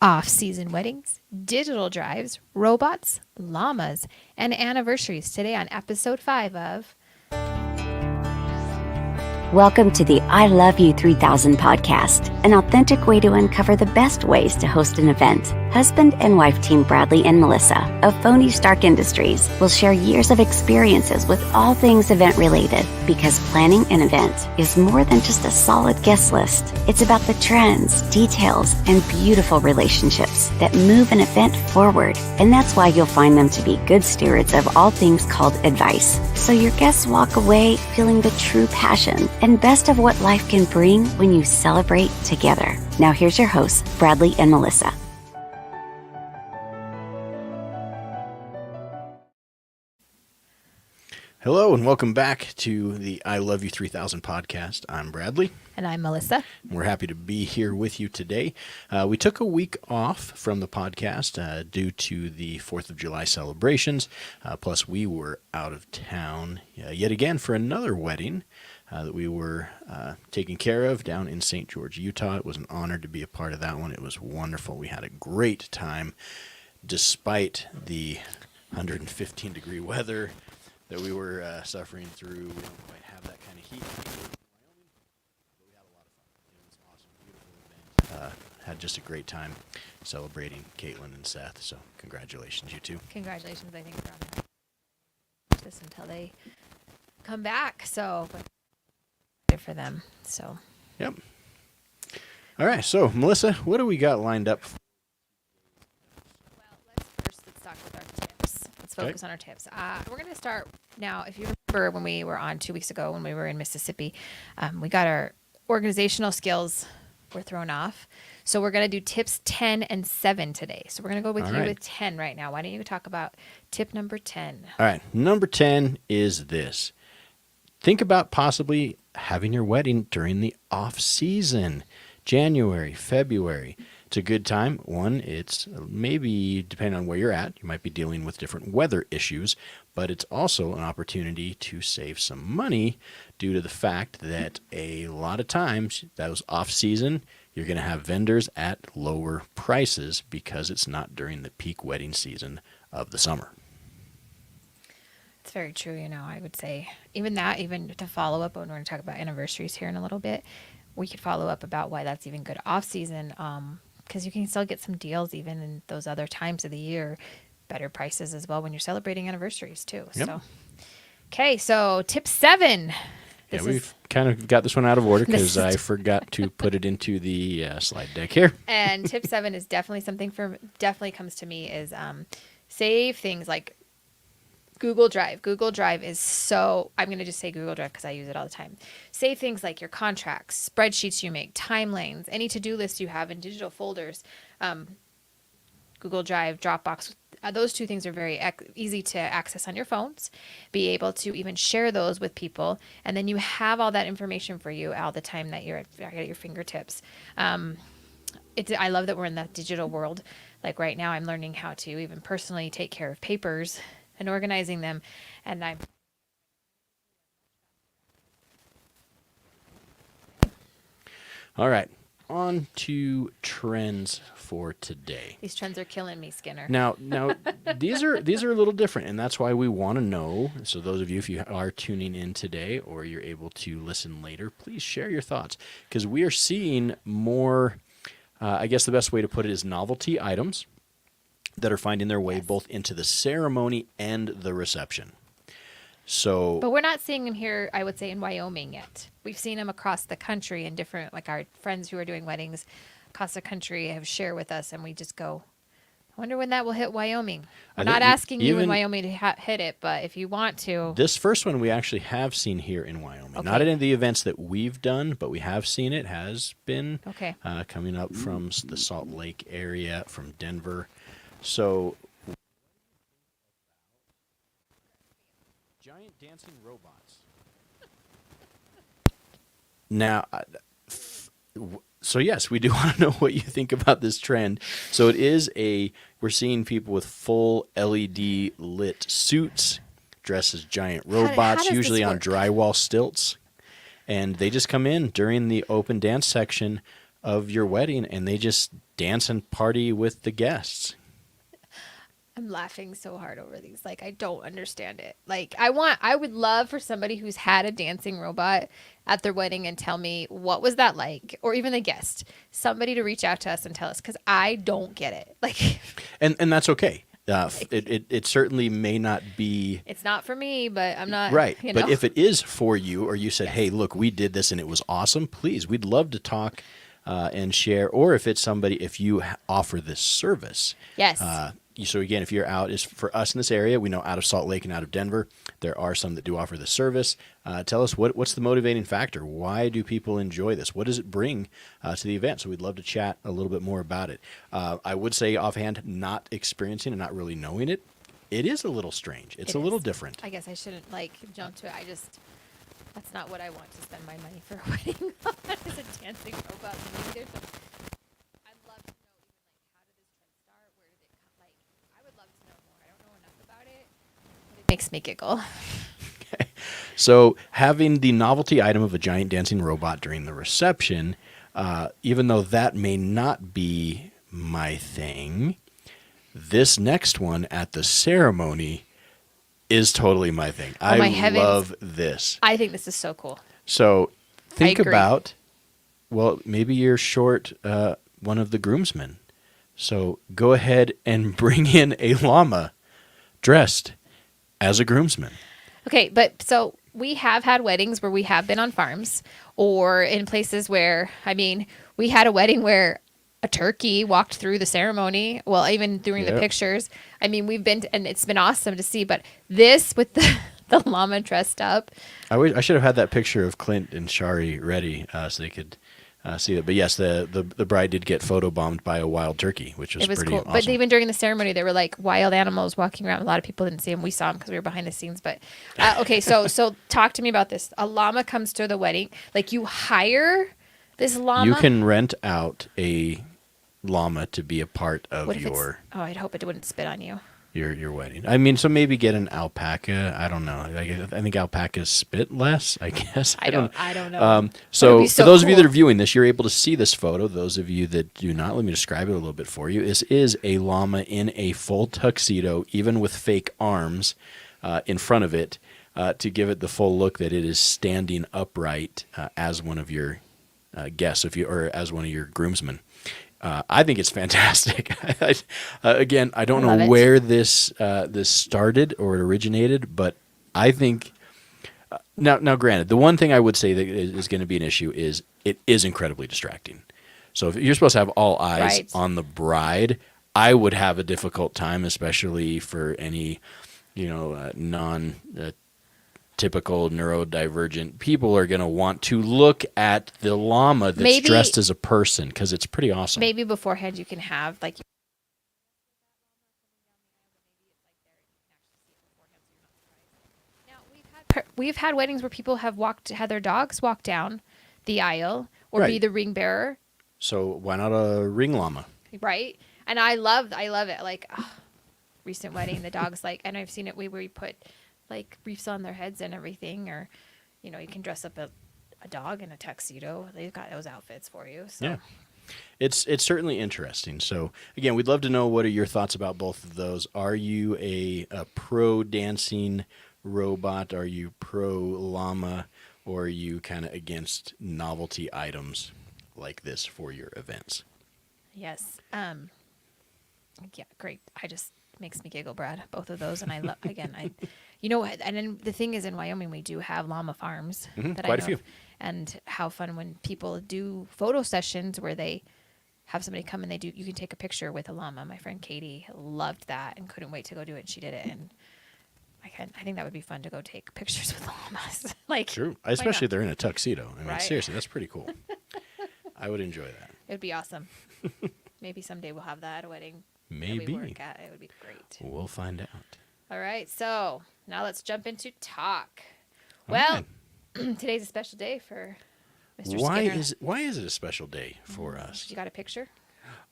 off-season weddings, digital drives, robots, llamas, and anniversaries today on episode 5 of Welcome to the I Love You 3000 podcast, an authentic way to uncover the best ways to host an event. Husband and wife team Bradlee and Melissa of Phony Stark Industries will share years of experiences with all things event related, because planning an event is more than just a solid guest list. It's about the trends, details, and beautiful relationships that move an event forward. And that's why you'll find them to be good stewards of all things called advice. So your guests walk away feeling the true passion and best of what life can bring when you celebrate together. Now here's your hosts, Bradlee and Melissa. Hello and welcome back to the I Love You 3000 podcast. I'm Bradlee. And I'm Melissa. We're happy to be here with you today. We took a week off from the podcast due to the 4th of July celebrations. Plus, we were out of town yet again for another wedding that we were taking care of down in St. George, Utah. It was an honor to be a part of that one. It was wonderful. We had a great time despite the 115-degree weather that we were suffering through. We don't quite have that kind of heat here in Wyoming, but we had a lot of fun. It was an awesome, beautiful event. Had just a great time celebrating Caitlin and Seth, so congratulations, you two. Congratulations, I think, for on this until they come back. So, good for them. So, yep. All right, so Melissa, what do we got lined up? well, let's talk with our tips. Let's focus on our tips. We're going to start now. If you remember when we were on 2 weeks ago when we were in Mississippi, we got our organizational skills were thrown off. So we're going to do tips 10 and 7 today. So we're going to go with All you right. with 10 right now. Why don't you talk about tip number 10? All right, number 10 is this. Think about possibly having your wedding during the off-season, January, February. It's a good time. One, it's maybe, depending on where you're at, you might be dealing with different weather issues, but it's also an opportunity to save some money due to the fact that a lot of times, those off-season, you're going to have vendors at lower prices because it's not during the peak wedding season of the summer. It's very true. I would say even to follow up when we're going to talk about anniversaries here in a little bit, we could follow up about why that's even good off season. Because you can still get some deals even in those other times of the year, better prices as well when you're celebrating anniversaries too. Yep. So, okay. So tip 7. We've kind of got this one out of order because I forgot to put it into the slide deck here. And tip 7 is definitely something definitely comes to me is save things like Google Drive. Google Drive is I'm going to just say Google Drive because I use it all the time. Save things like your contracts, spreadsheets you make, timelines, any to-do lists you have in digital folders. Google Drive, Dropbox, those two things are very easy to access on your phones. Be able to even share those with people. And then you have all that information for you all the time that you're at your fingertips. I love that we're in that digital world. Like right now, I'm learning how to even personally take care of papers and organizing them. And I'm All right, on to trends for today. these trends are killing me, Skinner. Now these are a little different, and that's why we want to know. So those of you, if you are tuning in today or you're able to listen later, please share your thoughts because we are seeing more. I guess the best way to put it is novelty items that are finding their way both into the ceremony and the reception. So, But we're not seeing them here, I would say, in Wyoming yet. We've seen them across the country in different, like our friends who are doing weddings across the country have shared with us, and we just go, I wonder when that will hit Wyoming. I I'm think not asking you in even- Wyoming to hit it, but if you want to. this first one we actually have seen here in Wyoming. Okay. Not in the events that we've done, but we have seen it. Has been Okay. coming up from the Salt Lake area, from Denver. So, giant dancing robots. Now, so yes, we do want to know what you think about this trend. So we're seeing people with full LED lit suits, dressed as giant robots, does usually this on work? drywall stilts. And they just come in during the open dance section of your wedding, and they just dance and party with the guests. I'm laughing so hard over these. Like, I don't understand it. Like, I would love for somebody who's had a dancing robot at their wedding and tell me what was that like, or even the guest, somebody to reach out to us and tell us, because I don't get it. Like, And that's okay. It certainly may not be it's not for me, but I'm not right. You know? But if it is for you, or you said, "Hey, look, we did this and it was awesome," please, we'd love to talk and share. Or if it's somebody, if you offer this service, Yes. So again, if you're out, is for us in this area, we know out of Salt Lake and out of Denver, there are some that do offer the service. Tell us what's the motivating factor? Why do people enjoy this? What does it bring to the event? So we'd love to chat a little bit more about it. I would say offhand, not experiencing and not really knowing it, it is a little strange. It's a little different. I guess I shouldn't like jump to it. That's not what I want to spend my money for a wedding on, is a dancing robot. Maybe there's some. I'd love to know even like how did this trend start? Where did it come? Like, I would love to know more. I don't know enough about it, but it makes me giggle. So having the novelty item of a giant dancing robot during the reception, even though that may not be my thing, this next one at the ceremony is totally my thing. My I heavens. love this. I think this is so cool. So think agree. about, well, maybe you're short one of the groomsmen. So go ahead and bring in a llama dressed as a groomsman. Okay, but so we have had weddings where we have been on farms or in places where, I mean, we had a wedding where a turkey walked through the ceremony. Well, even during the pictures. I mean, we've been, and it's been awesome to see, but this with the llama dressed up. I should have had that picture of Clint and Shari ready so they could see it. But yes, the bride did get photobombed by a wild turkey, which was, It was pretty cool. awesome. But even during the ceremony, there were like wild animals walking around. A lot of people didn't see them. We saw them because we were behind the scenes. But okay, so talk to me about this. A llama comes to the wedding. Like, you hire this llama. You can rent out a llama to be a part of What if your I'd hope it wouldn't spit on you. your wedding. I mean, so maybe get an alpaca. I don't know. I think alpacas spit less, I guess. I don't know. So be for so those of you cool. that are viewing this, you're able to see this photo. Those of you that do not, let me describe it a little bit for you. This is a llama in a full tuxedo, even with fake arms in front of it, to give it the full look that it is standing upright as one of your guests, or as one of your groomsmen. I think it's fantastic. Again, I don't know where this started or it originated, but I think now granted, the one thing I would say that is going to be an issue is it is incredibly distracting. So if you're supposed to have all eyes on the bride, I would have a difficult time, especially for any non typical neurodivergent people are going to want to look at the llama that's dressed as a person, because it's pretty awesome. Maybe beforehand you can have like. Now we've had weddings where people have had their dogs walk down the aisle or be the ring bearer. So why not a ring llama? Right, and I love it. Like, recent wedding, the dogs like, and I've seen it where we put like wreaths on their heads and everything, or you can dress up a dog in a tuxedo. They've got those outfits for you. So. Yeah, it's certainly interesting. So again, we'd love to know, what are your thoughts about both of those? Are you a pro dancing robot? Are you pro llama? Or are you kind of against novelty items like this for your events? Yes. Yeah, great. Makes me giggle, Brad, both of those. And I love, again, and then the thing is, in Wyoming, we do have llama farms that I know quite a few. of. And how fun when people do photo sessions where they have somebody come and you can take a picture with a llama. My friend Katie loved that and couldn't wait to go do it. And she did it. And I think that would be fun to go take pictures with llamas. Like, true. Especially if they're in a tuxedo. I mean, Right. seriously, that's pretty cool. I would enjoy that. It would be awesome. Maybe someday we'll have that at a wedding. Maybe. That we work at. It would be great. We'll find out. All right, so now let's jump into talk. Well, today's a special day for Mr. Skinner. Why is it a special day for us? You got a picture?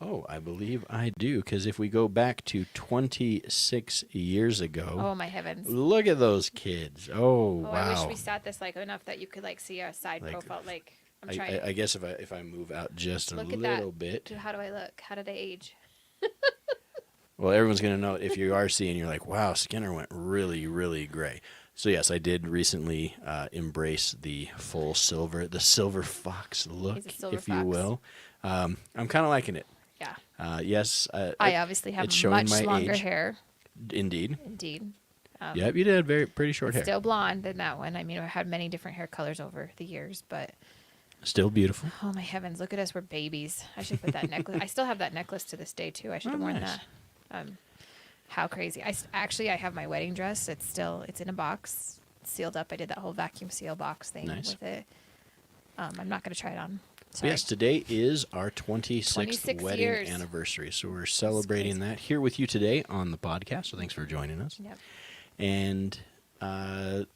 Oh, I believe I do, because if we go back to 26 years ago, Oh my heavens! look at those kids. Oh, wow. I wish we sat this enough that you could see a side profile. I'm trying. I guess if I move out just a Look at little that. bit. How do I look? How did I age? Well, everyone's going to know if you are seeing, you're like, wow, Skinner went really, really gray. So, yes, I did recently embrace the full silver, the silver fox look, He's a silver if you fox. will. I'm kind of liking it. Yeah. Yes. I obviously have it's showing much my longer age. hair. Indeed. Indeed. Yep, you did pretty short It's hair. still blonde in that one. I mean, I've had many different hair colors over the years, but Still beautiful. oh my heavens, look at us, we're babies. I should put that necklace. I still have that necklace to this day too. I should have worn nice. that. How crazy! I have my wedding dress. It's in a box, sealed up. I did that whole vacuum seal box thing with it. I'm not going to try it on. Sorry. Yes, today is our 26th 26 wedding years. anniversary. So we're celebrating that here with you today on the podcast. So thanks for joining us. Yep. And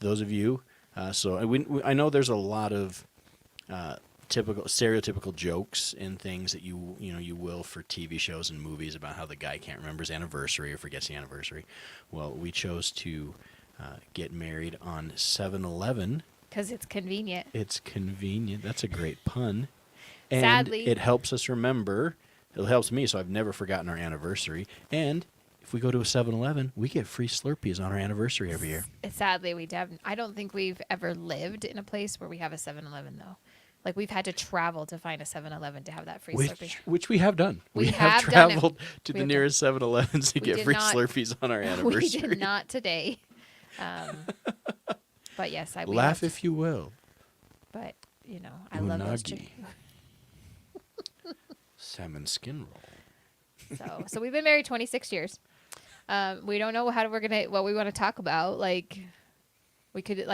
those of you, I know there's a lot of stereotypical jokes and things that you will for TV shows and movies about how the guy can't remember his anniversary or forgets the anniversary. Well, we chose to get married on 7/11. Because it's convenient. It's convenient. That's a great pun. And Sadly. it helps us remember. It helps me, so I've never forgotten our anniversary. And if we go to a 7-Eleven, we get free Slurpees on our anniversary every year. Sadly, I don't think we've ever lived in a place where we have a 7-Eleven, though. Like, we've had to travel to find a 7-Eleven to have that free Slurpee. Which we have done. We have have done it. traveled to the have nearest 7-Elevens to We get did free not- Slurpees on our anniversary. We did not today. But yes, we Laugh have, if you will. But, I love those Unagi. Salmon skin roll. So we've been married 26 years. We don't know what we want to talk about. Like, we could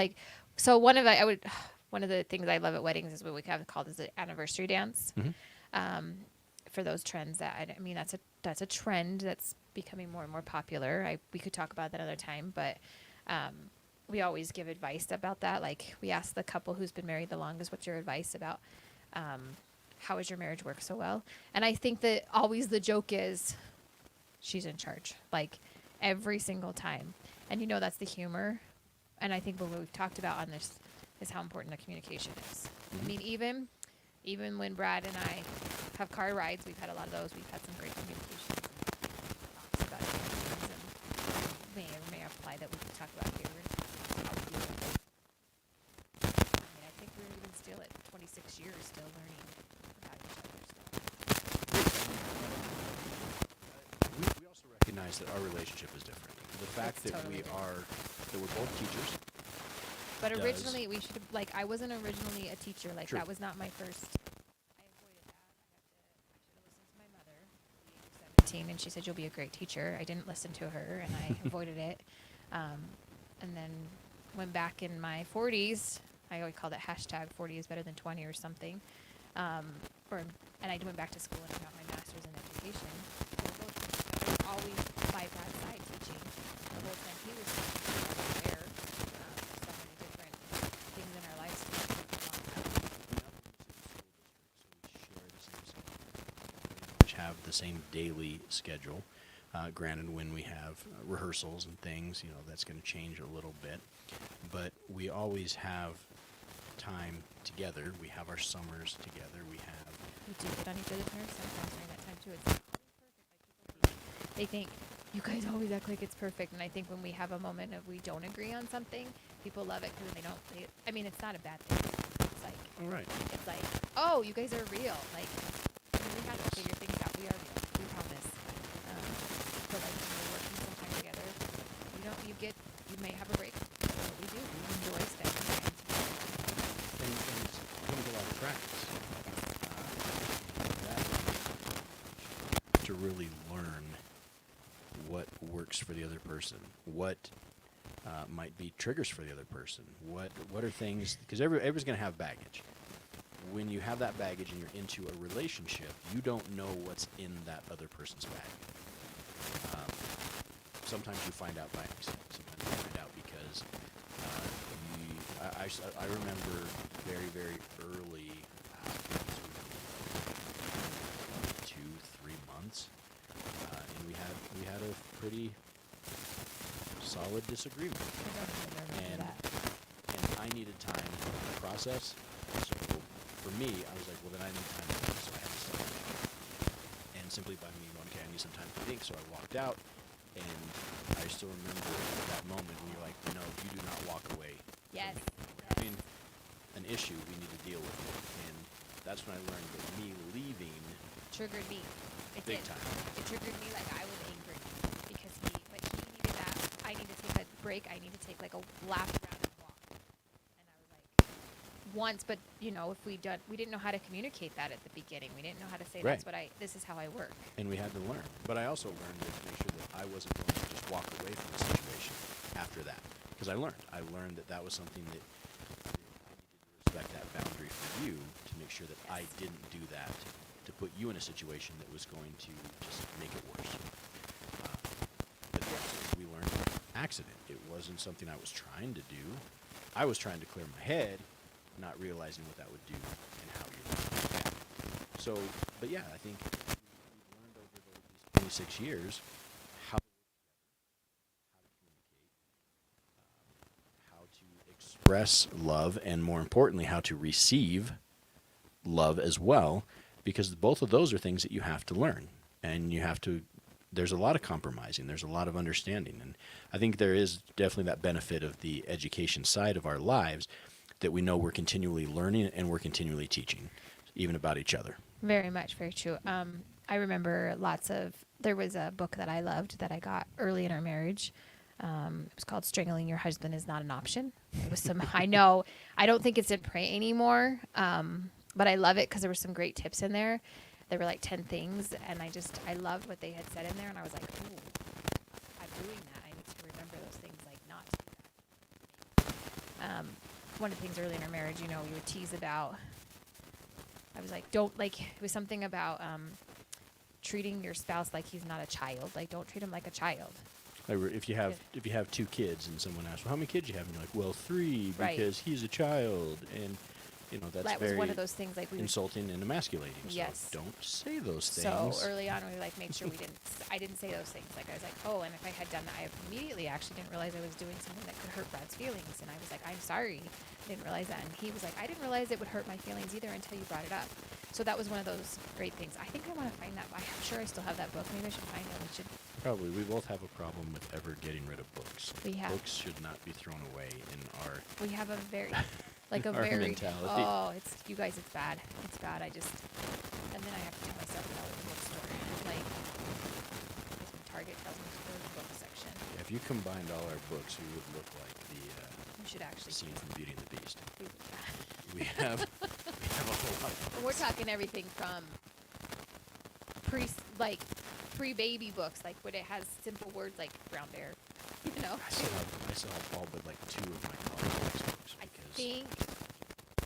one of the things I love at weddings is what we have called as the anniversary dance. Mm-hmm. For those trends that's a trend that's becoming more and more popular. We could talk about that another time, but we always give advice about that. Like, we ask the couple who's been married the longest, what's your advice about how does your marriage work so well? And I think that always the joke is she's in charge, like, every single time. And that's the humor. And I think what we've talked about on this is how important the communication is. Mm-hmm. I mean, even when Brad and I have car rides, we've had a lot of those. We've had some great communication about things, and may apply that we can talk about here. How we do it. I mean, I think we're even still at 26 years, still learning about each other. We also recognize that our relationship is different. The fact It's that totally that we're both teachers. But does. originally, we should have, I wasn't originally a teacher. True. That was not my first. I avoided that. I should have listened to my mother at the age of 17, and she said, "You'll be a great teacher." I didn't listen to her, and I avoided it. And then when back in my 40s, I always called it hashtag 40 is better than 20 or something. And I went back to school and I got my master's in education. I was always by Brad's side teaching. The whole time he was aware of so many different things in our lives. Which have the same daily schedule. Granted, when we have rehearsals and things, that's going to change a little bit. But we always have time together. We have our summers together. We do get on each other's nerves sometimes during that time too. It's not always perfect. Like, they think you guys always act like it's perfect, and I think when we have a moment of we don't agree on something, people love it because I mean, it's not a bad thing. It's like, all right. It's like, oh, you guys are real. Like, we have to figure things out. We are real. We promise. But like when we're working sometime together, you may have a break. That's what we do. We enjoy spending time together. And it's comes a lot of practice. To really learn what works for the other person, what might be triggers for the other person, what are things, because everybody's going to have baggage. When you have that baggage and you're into a relationship, you don't know what's in that other person's bag. Sometimes you find out by accident. Sometimes you find out because I remember very, very early, 2-3 months, and we had a pretty solid disagreement. I don't remember And that. I needed time to process. So for me, I was like, well, then I need time to think, so I had to stop. And simply by me going, okay, I need some time to think, so I walked out, and I still remember that moment when you're like, no, you do not walk away. Yes. I mean, an issue, we need to deal with it. And that's when I learned that me leaving Triggered me. It big did. time. It triggered me, like I was angry because he needed that. I need to take a break. I need to take like a lap around and walk. And I was like, once, but if we didn't know how to communicate that at the beginning. We didn't know how to say Right. this is how I work. And we had to learn. But I also learned to make sure that I wasn't going to just walk away from the situation after that. Because I learned that that was something that I needed to respect that boundary for you to make sure that I didn't do that to put you in a situation that was going to just make it worse. But yes, we learned accident. It wasn't something I was trying to do. I was trying to clear my head, not realizing what that would do and how you react. So, but yeah, I think we've learned over these 26 years how to communicate, how to express love, and more importantly, how to receive love as well, because both of those are things that you have to learn, and there's a lot of compromising, there's a lot of understanding, and I think there is definitely that benefit of the education side of our lives that we know we're continually learning and we're continually teaching, even about each other. Very much, very true. I remember there was a book that I loved that I got early in our marriage. It was called Strangling Your Husband Is Not an Option. It was I don't think it's in print anymore, but I love it because there were some great tips in there. There were like 10 things, and I loved what they had said in there, and I was like, ooh, I'm doing that. I need to remember those things, like not to do that. One of the things early in our marriage, we would tease about, I was like, it was something about treating your spouse like he's not a child. Like, don't treat him like a child. If you have two kids and someone asks, well, how many kids do you have? And you're like, well, 3 Right. because he's a child, and that's That was very one of those things, like we would, insulting and emasculating. Yes. So don't say those so things. early on we made sure I didn't say those things. Like I was like, oh, and if I had done that, I immediately actually didn't realize I was doing something that could hurt Brad's feelings, and I was like, I'm sorry, I didn't realize that, and he was like, I didn't realize it would hurt my feelings either until you brought it up. So that was one of those great things. I think I want to find that. I'm sure I still have that book. Maybe I should find it. We should. Probably. We both have a problem with ever getting rid of books. We have. Books should not be thrown away in our We have a very, like a our very. mentality. Oh, you guys, it's bad. It's bad. And then I have to tell myself about the bookstore. Like, because when Target tells me to go to the book section. Yeah, if you combined all our books, we would look like the We should actually. scene from Beauty and the Beast. We We have a whole lot of books. And we're talking everything from pre-baby books, like when it has simple words like brown bear, I still have all but like 2 of my college textbooks. I because think.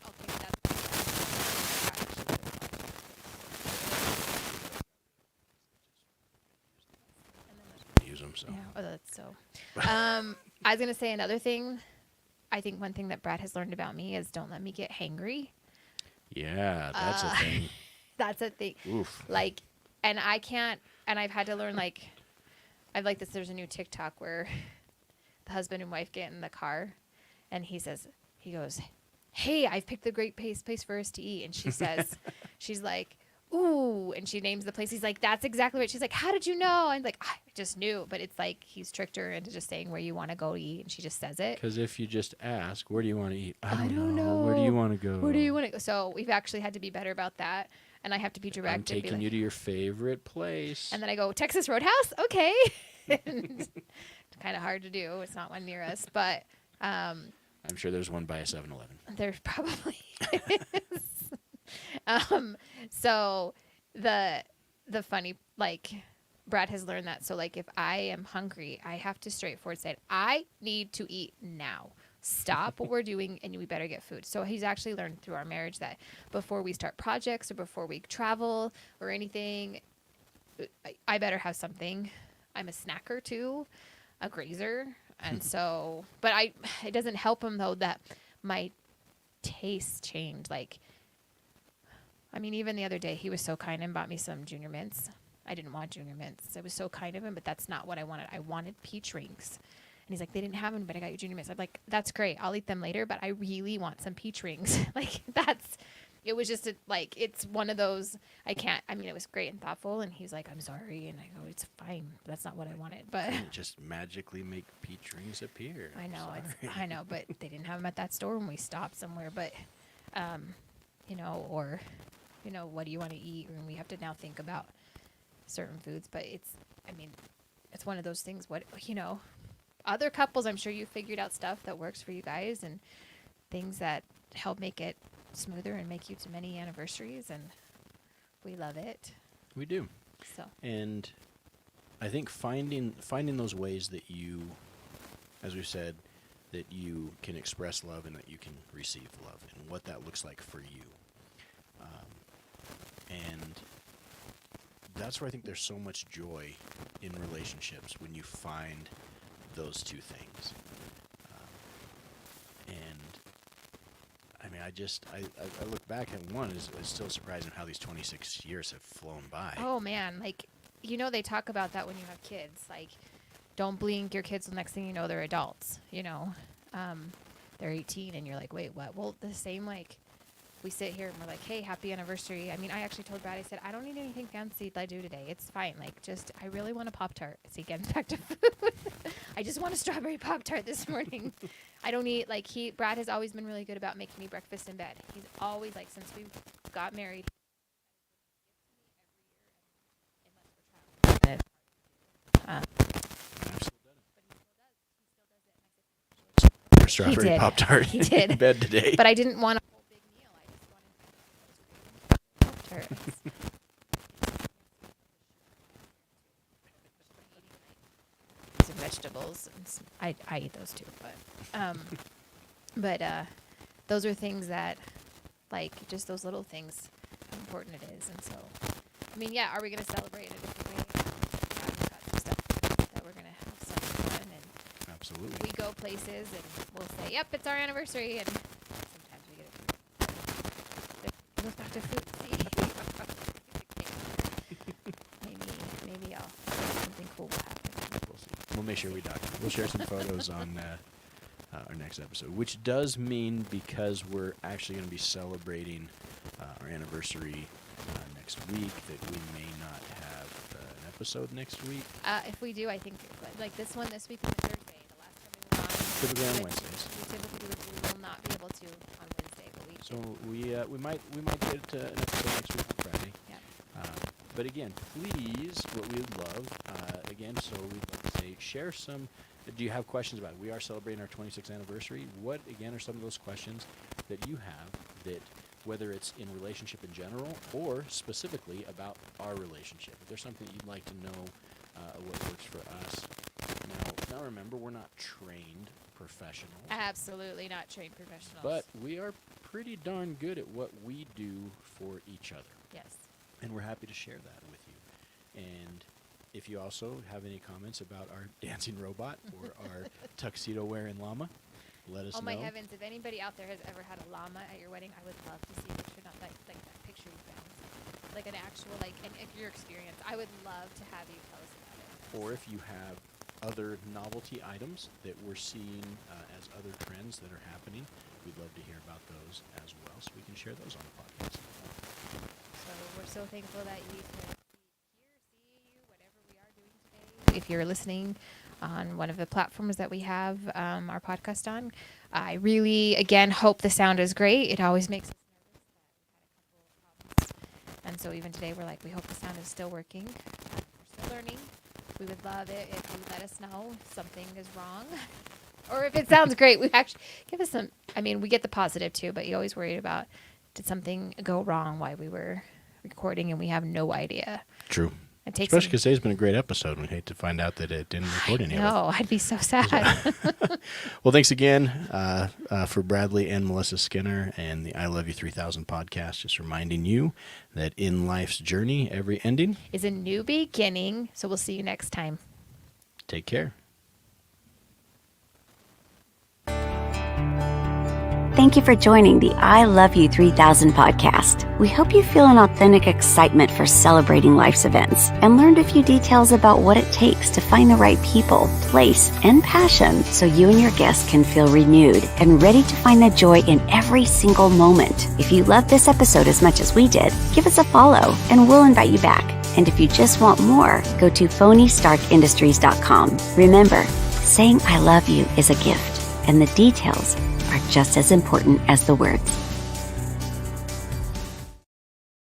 Okay, that's. use them. So Yeah, oh, that's so. I was gonna say another thing. I think one thing that Brad has learned about me is don't let me get hangry. yeah, that's a thing. That's a thing. Oof. Like, and I can't. And I've had to learn I've like this. There's a new TikTok where the husband and wife get in the car, and he goes, "Hey, I've picked the great place for us to eat," and she says, she's like, "Ooh," and she names the place. He's like, "That's exactly right." She's like, "How did you know?" I'm like, "I just knew," but it's like he's tricked her into just saying where you want to go eat, and she just says it. Because if you just ask, where do you want to eat? I don't know. Where do you want to go? Where do you want to go? So we've actually had to be better about that, and I have to be direct. I'm taking you to your favorite place. And then I go, Texas Roadhouse? Okay. It's kind of hard to do. It's not one near us, but I'm sure there's one by a 7-Eleven. there probably is. So the funny, Brad has learned that. So if I am hungry, I have to straightforward say, I need to eat now. Stop what we're doing and we better get food. So he's actually learned through our marriage that before we start projects or before we travel or anything, I better have something. I'm a snacker too, a grazer. And so, but it doesn't help him though that my tastes changed. Even the other day he was so kind and bought me some Junior Mints. I didn't want Junior Mints. It was so kind of him, but that's not what I wanted. I wanted peach rings. And he's like, they didn't have them, but I got you Junior Mints. I'm like, that's great. I'll eat them later, but I really want some peach rings. it was just like, it's one of those, I mean, it was great and thoughtful. And he's like, I'm sorry. And I go, it's fine. That's not what I wanted. But Couldn't just magically make peach rings appear. I know, Sorry. I know, but they didn't have them at that store when we stopped somewhere. But, you know, or, you know, what do you want to eat? And we have to now think about certain foods. But I mean, it's one of those things. What, you know, other couples, I'm sure you figured out stuff that works for you guys and things that help make it smoother and make you to many anniversaries. And we love it. We do. So. And I think finding those ways that you, as we said, that you can express love and that you can receive love, and what that looks like for you. And that's where I think there's so much joy in relationships, when you find those two things. And I mean, I look back at one, it's still surprising how these 26 years have flown by. Oh man, like, you know, they talk about that when you have kids. Like, don't blink, your kids, the next thing you know, they're adults, you know. They're 18 and you're like, wait, what? Well, the same, like, we sit here and we're like, hey, happy anniversary. I mean, I actually told Brad, I said, I don't need anything fancy that I do today. It's fine. Like, just, I really want a Pop-Tart. See, again, back to food. I just want a strawberry Pop-Tart this morning. I don't eat, like, Brad has always been really good about making me breakfast in bed. He's always, like, since we got married, Strawberry did. Pop-Tart He did. in bed today. But I didn't want a whole big meal. I just wanted Pop-Tarts. Some vegetables. And I eat those too, but those are things that, like, just those little things, how important it is. And so, I mean, yeah, are we going to celebrate in a different way? Yeah, we've got some stuff that we're going to have some fun, and Absolutely. we go places and we'll say, yep, it's our anniversary, and sometimes we get it goes back to food. See? maybe something cool will happen. We'll see. We'll make sure we document. We'll share some photos on our next episode, which does mean, because we're actually going to be celebrating our anniversary next week, that we may not have an episode next week. If we do, I think, like this one this week on Thursday, the last time we were on. Typically on Wednesdays. We will not be able to on Wednesday, but we So we might get an episode next week on Friday. Yeah. But again, please, what we would love, so we'd like to say, share some. Do you have questions about it? We are celebrating our 26th anniversary. What, again, are some of those questions that you have, that whether it's in relationship in general or specifically about our relationship? If there's something that you'd like to know, what works for us. Now remember, we're not trained professionals. Absolutely not trained professionals. But we are pretty darn good at what we do for each other. yes. And we're happy to share that with you. And if you also have any comments about our dancing robot or our tuxedo wearing llama, let us know. Oh my heavens! If anybody out there has ever had a llama at your wedding, I would love to see a picture, not like that picture you found, like an actual, like, and if your experience, I would love to have you tell us about it. Or if you have other novelty items that we're seeing as other trends that are happening, we'd love to hear about those as well, so we can share those on the podcast. So we're so thankful that you can see you, whatever we are doing today. If you're listening on one of the platforms that we have our podcast on, I really, again, hope the sound is great. It always makes us nervous that we've had a couple of problems. And so even today, we're like, we hope the sound is still working. We're still learning. We would love it if you let us know if something is wrong. Or if it sounds great, we actually give us some. I mean, we get the positive too, but you always worried about, did something go wrong while we were recording and we have no idea. True. It takes Especially because today's been a great episode. We hate to find out that it didn't record any of it. No, I'd be so sad. Well, thanks again for Bradlee and Melissa Skinner and the I Love You 3000 podcast. Just reminding you that in life's journey, every ending is a new beginning. So we'll see you next time. Take care. Thank you for joining the I Love You 3000 podcast. We hope you feel an authentic excitement for celebrating life's events and learned a few details about what it takes to find the right people, place, and passion so you and your guests can feel renewed and ready to find the joy in every single moment. If you loved this episode as much as we did, give us a follow and we'll invite you back. And if you just want more, go to phonystarkindustries.com. Remember, saying I love you is a gift, and the details are just as important as the words.